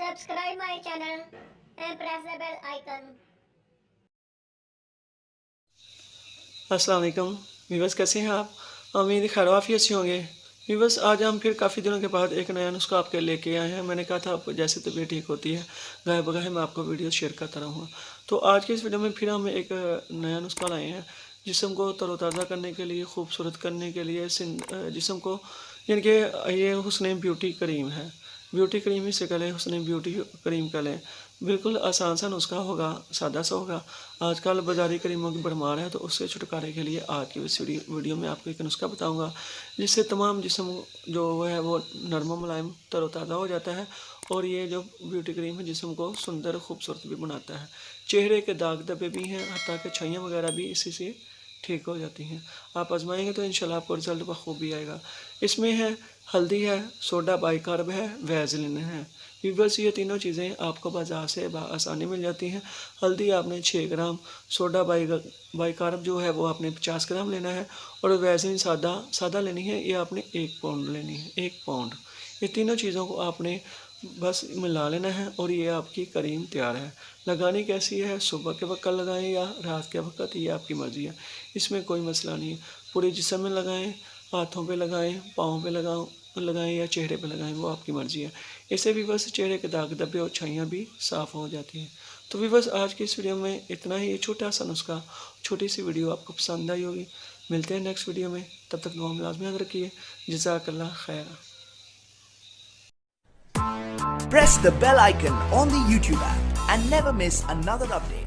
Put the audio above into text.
Subscribe my channel and press the bell icon. अस्सलाम वालेकुम viewers, कैसे हैं आप? उम्मीद है खैर आफियत से होंगे। व्यूअर्स, आज हम फिर काफ़ी दिनों के बाद एक नया नुस्खा आपके लेके आए हैं। मैंने कहा था आपको जैसे तबीयत ठीक होती है गाय बगाहे मैं आपको वीडियो शेयर करता रहूँगा। तो आज के इस वीडियो में फिर हम एक नया नुस्खा लाए हैं जिस्म को तरोताज़ा करने के लिए, खूबसूरत करने के लिए, जिस्म को, यानी कि ये हुस्न ब्यूटी क्रीम है। ब्यूटी क्रीम ही से करें, हुस्न ब्यूटी क्रीम करें। बिल्कुल आसान सा नुस्खा होगा, सादा सा होगा। आजकल बाज़ारी क्रीमों की भरमार है, तो उससे छुटकारे के लिए आज की इस वीडियो में आपको एक नुस्खा बताऊंगा जिससे तमाम जिस्म जो है वो नरम मुलायम तरोताज़ा हो जाता है। और ये जो ब्यूटी क्रीम है जिस्म को सुंदर खूबसूरत भी बनाता है। चेहरे के दाग धब्बे भी हैं, हत्ता के छाइयाँ वगैरह भी इसी से ठीक हो जाती हैं। आप आजमाएंगे तो इंशाल्लाह आपको रिजल्ट बखूबी आएगा। इसमें है हल्दी है, सोडा बाइकार्ब है, वैसलीन है। वीवर्स, ये तीनों चीज़ें आपको बाज़ार से आसानी मिल जाती हैं। हल्दी आपने 6 ग्राम, सोडा बाइकार्ब जो है वो आपने 50 ग्राम लेना है, और वैसलीन सादा लेनी है, ये आपने 1 पाउंड लेनी है, 1 पाउंड। ये तीनों चीज़ों को आपने बस मिला लेना है और ये आपकी क्रीम तैयार है। लगानी कैसी है, सुबह के वक्त लगाएं या रात के वक्त, ये आपकी मर्ज़ी है, इसमें कोई मसला नहीं है। पूरे जिस्म में लगाएं, हाथों पे लगाएं, पाँव पे लगाएं या चेहरे पे लगाएं, वो आपकी मर्ज़ी है। इससे भी बस चेहरे के दाग धब्बे और छाइयाँ भी साफ़ हो जाती हैं। तो भी बस आज की इस वीडियो में इतना ही। छोटा सा नुस्खा, छोटी सी वीडियो आपको पसंद आई होगी। मिलते हैं नेक्स्ट वीडियो में, तब तक दुआ में लाज़मी याद रखिए। जज़ाकल्लाह खैर। Press the bell icon on the YouTube app and never miss another update.